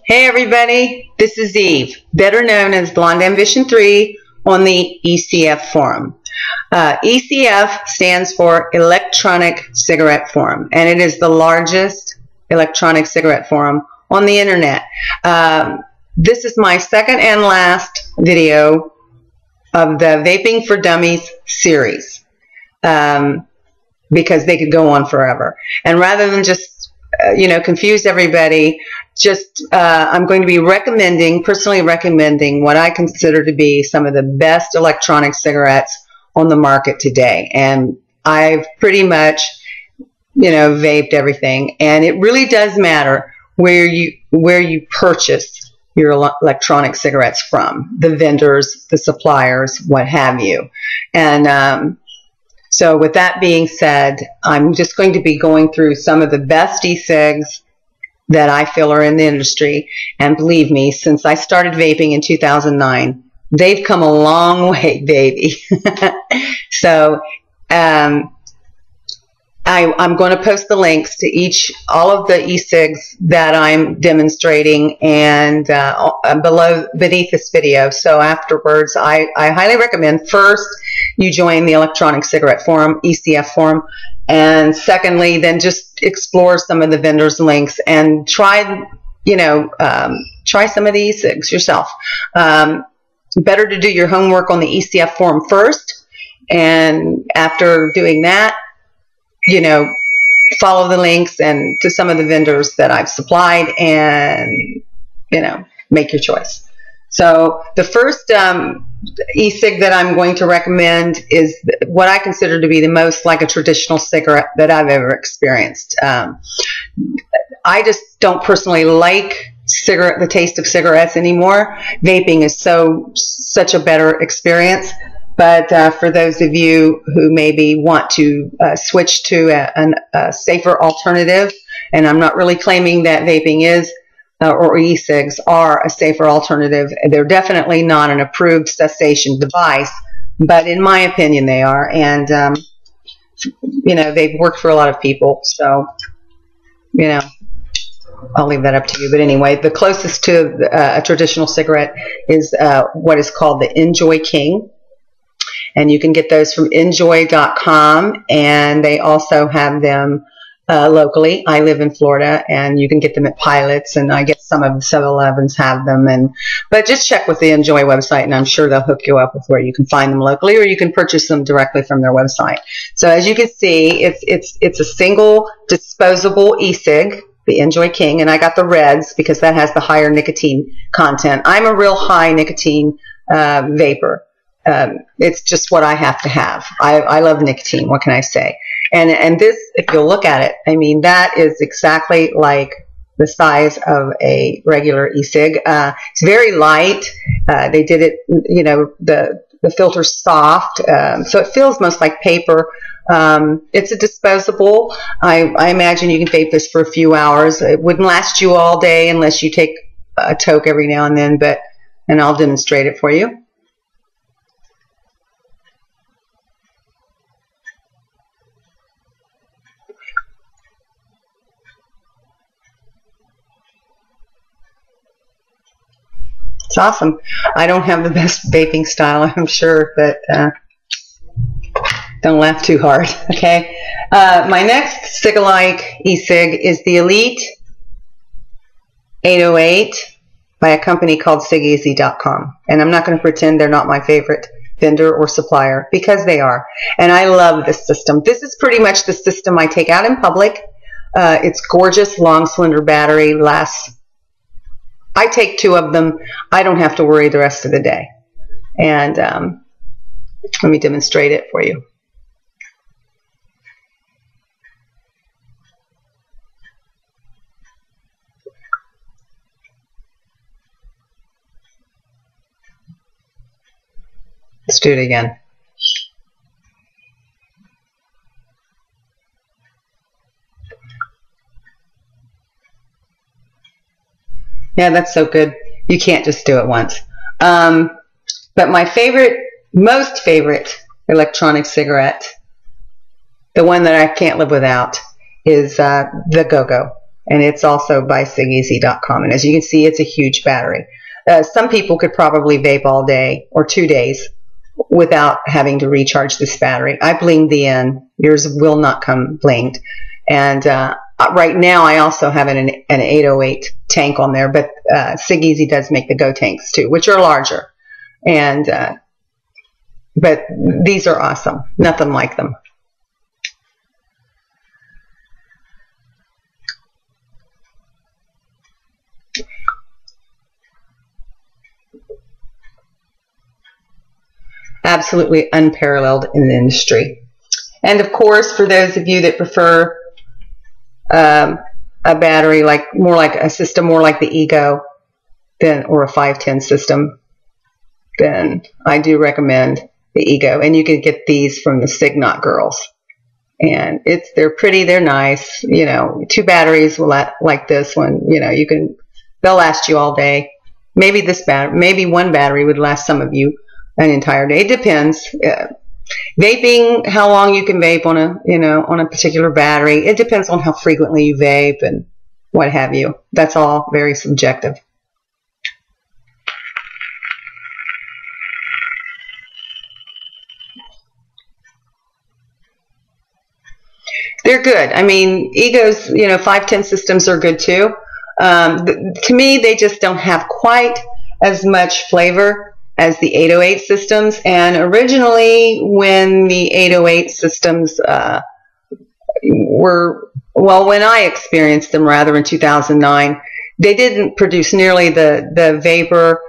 Hey everybody, this is Eve, better known as Blonde Ambition 3 on the ECF Forum. ECF stands for Electronic Cigarette Forum, and it is the largest electronic cigarette forum on the internet. This is my second and last video of the Vaping for Dummies series, because they could go on forever. And rather than just confuse everybody, I'm going to be personally recommending what I consider to be some of the best electronic cigarettes on the market today. And I've pretty much, vaped everything. And it really does matter where you purchase your electronic cigarettes from, the vendors, the suppliers, what have you. And so with that being said, I'm just going to be going through some of the best eCigs that I feel are in the industry. And believe me, since I started vaping in 2009, they've come a long way, baby. So I'm going to post the links to all of the eCigs that I'm demonstrating and beneath this video. So afterwards, I highly recommend first you join the Electronic Cigarette Forum, ECF Forum, and secondly, then just explore some of the vendors' links and try some of the eCigs yourself. Better to do your homework on the ECF Forum first, and after doing that, follow the links and to some of the vendors that I've supplied, and make your choice. So the first eCig that I'm going to recommend is what I consider to be the most like a traditional cigarette that I've ever experienced. I just don't personally like the taste of cigarettes anymore. Vaping is such a better experience. But for those of you who maybe want to switch to a safer alternative, and I'm not really claiming that vaping is or eCigs are a safer alternative. They're definitely not an approved cessation device, but in my opinion they are. And they've worked for a lot of people, so I'll leave that up to you. But anyway, the closest to a traditional cigarette is what is called the Enjoy King. And you can get those from enjoy.com, and they also have them locally. I live in Florida, and you can get them at Pilots, and I guess some of the 7-Elevens have them. But just check with the Enjoy website, and I'm sure they'll hook you up with where you can find them locally, or you can purchase them directly from their website. So as you can see, it's a single disposable eCig, the Enjoy King, and I got the reds because that has the higher nicotine content. I'm a real high nicotine vapor. It's just what I have to have. I love nicotine. What can I say? And this, if you'll look at it, I mean, that is exactly like the size of a regular eCig. It's very light. They did it, the filter's soft, so it feels most like paper. It's a disposable. I imagine you can vape this for a few hours. It wouldn't last you all day unless you take a toke every now and then, and I'll demonstrate it for you. It's awesome. I don't have the best vaping style, I'm sure, but don't laugh too hard, okay? My next cig-alike eCig is the Elite 808 by a company called SigEasy.com. And I'm not going to pretend they're not my favorite vendor or supplier, because they are. And I love this system. This is pretty much the system I take out in public. It's gorgeous, long, slender battery, lasts. I take 2 of them. I don't have to worry the rest of the day. And let me demonstrate it for you. Let's do it again. Yeah, that's so good. You can't just do it once. But my most favorite electronic cigarette, the one that I can't live without, is the Go-Go. and it's also by SigEasy.com. And as you can see, it's a huge battery. Some people could probably vape all day or 2 days without having to recharge this battery. I blinged the end. Yours will not come blinged. And right now, I also have an 808 tank on there, but SigEasy does make the Go tanks too, which are larger. And but these are awesome. Nothing like them. Absolutely unparalleled in the industry. And of course, for those of you that prefer a battery more like a system more like the Ego or a 510 system, then I do recommend the Ego. And you can get these from the Signot girls. And they're pretty, they're nice. You know, 2 batteries will like this one. You know, they'll last you all day. Maybe maybe 1 battery would last some of you an entire day. It depends. Vaping, how long you can vape on a particular battery. It depends on how frequently you vape and what have you. That's all very subjective. They're good. I mean, Egos, 510 systems are good too. To me, they just don't have quite as much flavor as the 808 systems. And originally, when the 808 systems when I experienced them rather in 2009, they didn't produce nearly the vapor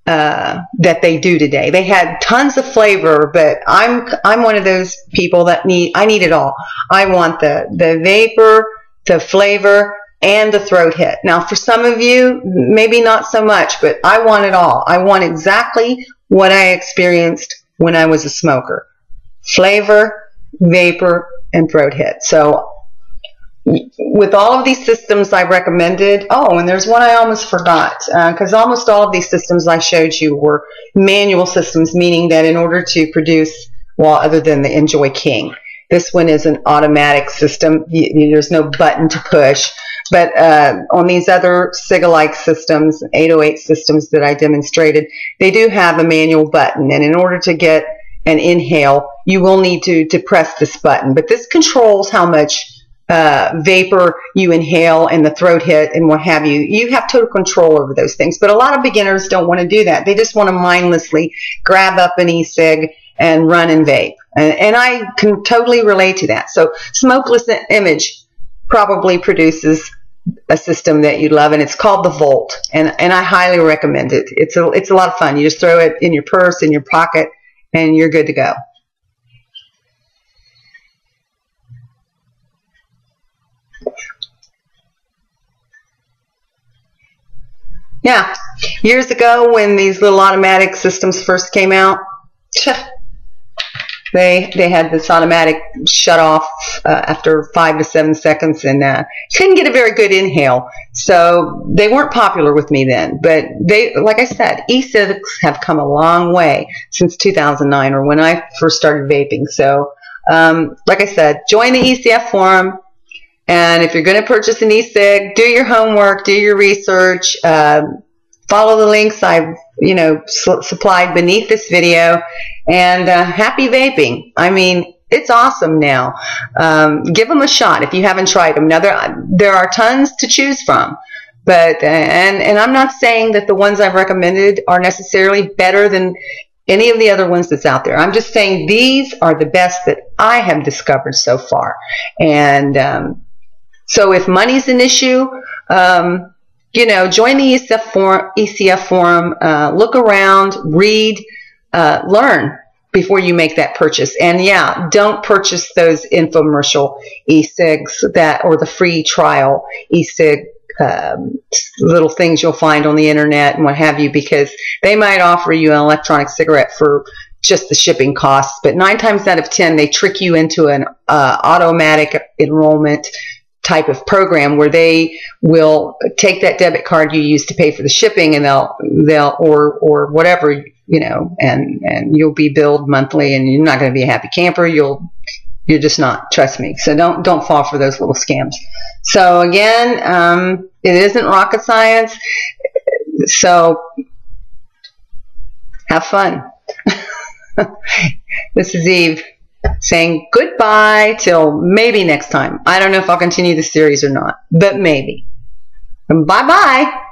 that they do today. They had tons of flavor, but I'm one of those people that I need it all. I want the vapor, the flavor, and the throat hit. Now, for some of you, maybe not so much, but I want it all. I want exactly what I experienced when I was a smoker. Flavor, vapor, and throat hit. So with all of these systems I recommended, and there's one I almost forgot, because almost all of these systems I showed you were manual systems, meaning that in order to produce, other than the Enjoy King, this one is an automatic system. There's no button to push. But on these other SIG-alike systems, 808 systems that I demonstrated, they do have a manual button. And in order to get an inhale, you will need to press this button. But this controls how much vapor you inhale and the throat hit and what have you. You have total control over those things. But a lot of beginners don't want to do that. They just want to mindlessly grab up an eCig and run and vape. And I can totally relate to that. So Smokeless Image probably produces a system that you love, and it's called the Volt, and I highly recommend it. It's a lot of fun. You just throw it in your purse, in your pocket, and you're good to go. Yeah, years ago when these little automatic systems first came out, they had this automatic shut off after 5 to 7 seconds, and couldn't get a very good inhale. So they weren't popular with me then. But like I said, eCigs have come a long way since 2009, or when I first started vaping. So like I said, join the ECF Forum. And if you're going to purchase an eCig, do your homework, do your research, follow the links I've supplied beneath this video, and happy vaping. I mean, it's awesome now. Give them a shot if you haven't tried them. Now there are tons to choose from, but and I'm not saying that the ones I've recommended are necessarily better than any of the other ones that's out there. I'm just saying these are the best that I have discovered so far. And so if money's an issue, join the ECF Forum, look around, read, learn before you make that purchase. And yeah, don't purchase those infomercial eCigs or the free trial eCig little things you'll find on the internet and what have you, because they might offer you an electronic cigarette for just the shipping costs, but 9 times out of 10 they trick you into an automatic enrollment type of program where they will take that debit card you use to pay for the shipping, and they'll or whatever, and you'll be billed monthly, and you're not going to be a happy camper. You'll You're just not. Trust me. So don't fall for those little scams. So again, it isn't rocket science. So have fun. This is Eve saying goodbye till maybe next time. I don't know if I'll continue the series or not, but maybe. Bye-bye.